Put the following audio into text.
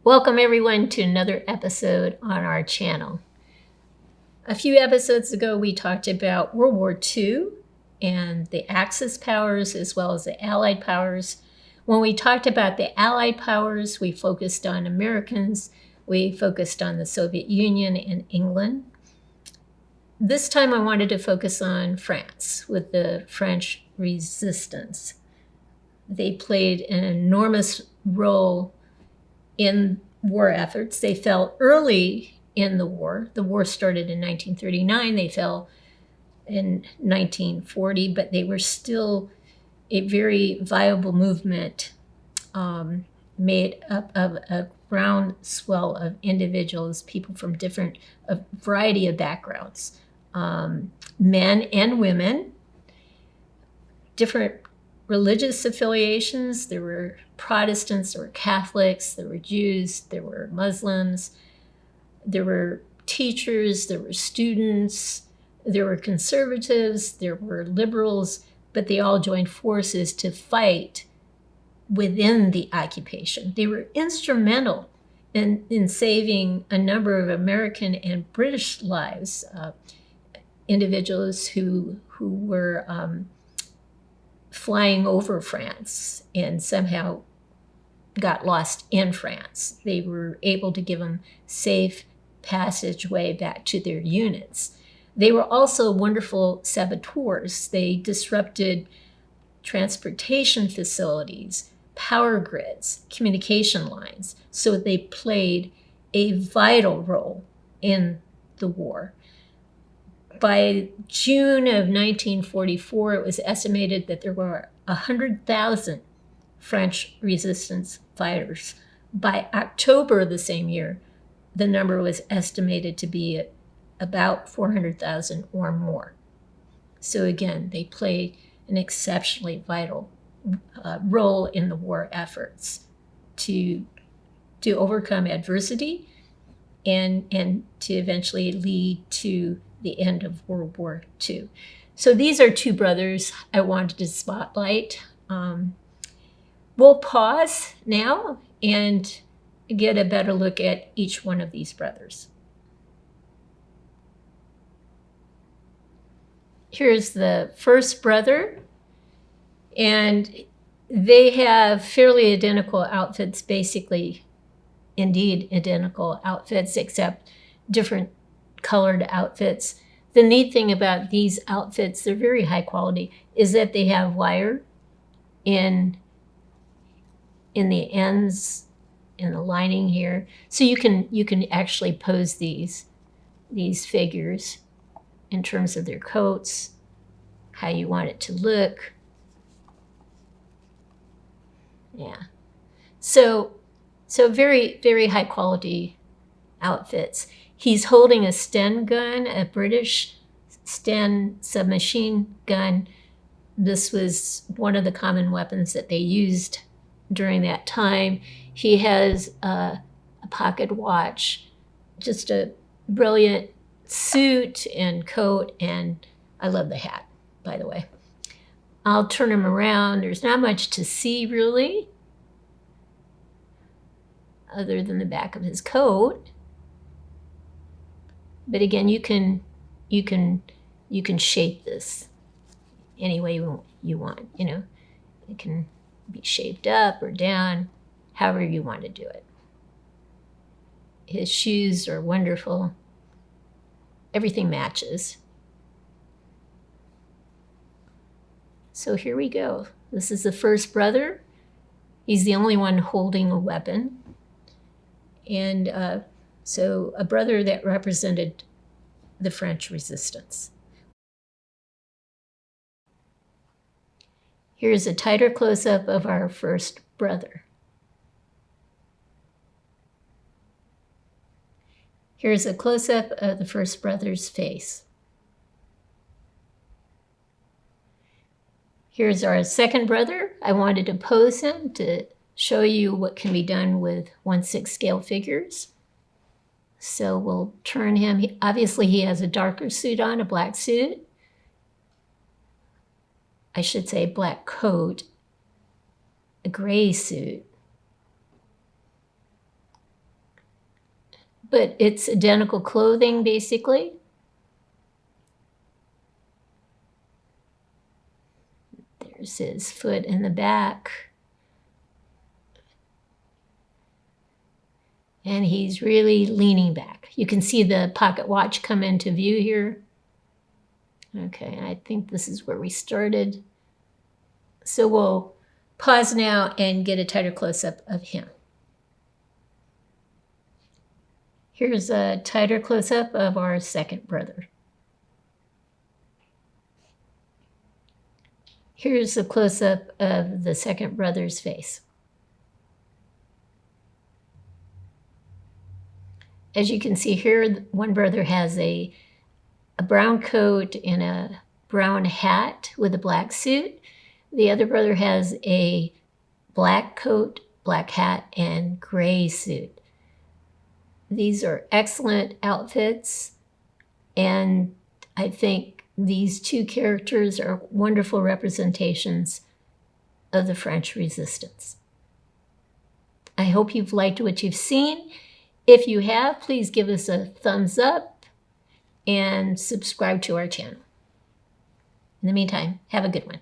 Welcome everyone to another episode on our channel. A few episodes ago we talked about World War II and the Axis powers as well as the Allied powers. When we talked about the Allied powers, we focused on Americans, we focused on the Soviet Union and England. This time I wanted to focus on France with the French resistance. They played an enormous role in war efforts. They fell early in the war. The war started in 1939. They fell in 1940, but they were still a very viable movement made up of a groundswell of individuals, people from a variety of backgrounds, men and women, different religious affiliations. There were Protestants, there were Catholics, there were Jews, there were Muslims, there were teachers, there were students, there were conservatives, there were liberals, but they all joined forces to fight within the occupation. They were instrumental in saving a number of American and British lives, individuals who were flying over France and somehow got lost in France. They were able to give them safe passageway back to their units. They were also wonderful saboteurs. They disrupted transportation facilities, power grids, communication lines. So they played a vital role in the war. By June of 1944, it was estimated that there were 100,000 French resistance fighters. By October of the same year, the number was estimated to be about 400,000 or more. So again, they played an exceptionally vital role in the war efforts to overcome adversity and to eventually lead to the end of World War II. So these are two brothers I wanted to spotlight. We'll pause now and get a better look at each one of these brothers. Here's the first brother, and they have fairly identical outfits, basically, indeed identical outfits, except different colored outfits. The neat thing about these outfits, they're very high quality, is that they have wire in the ends, in the lining here. So you can actually pose these figures in terms of their coats, how you want it to look. Yeah. So very, very high quality outfits. He's holding a Sten gun, a British Sten submachine gun. This was one of the common weapons that they used during that time. He has a pocket watch, just a brilliant suit and coat, and I love the hat, by the way. I'll turn him around. There's not much to see, really, other than the back of his coat. But again, you can shape this any way you want. You know, it can be shaped up or down, however you want to do it. His shoes are wonderful. Everything matches. So here we go. This is the first brother. He's the only one holding a weapon. And so a brother that represented the French resistance. Here's a tighter close-up of our first brother. Here's a close-up of the first brother's face. Here's our second brother. I wanted to pose him to show you what can be done with 1/6 scale figures. So we'll turn him. Obviously, he has a darker suit on, a black suit. I should say black coat, a gray suit, but it's identical clothing, basically. There's his foot in the back. And he's really leaning back. You can see the pocket watch come into view here. Okay, I think this is where we started. So we'll pause now and get a tighter close-up of him. Here's a tighter close-up of our second brother. Here's a close-up of the second brother's face. As you can see here, one brother has a brown coat and a brown hat with a black suit. The other brother has a black coat, black hat, and gray suit. These are excellent outfits, and I think these two characters are wonderful representations of the French Resistance. I hope you've liked what you've seen. If you have, please give us a thumbs up and subscribe to our channel. In the meantime, have a good one.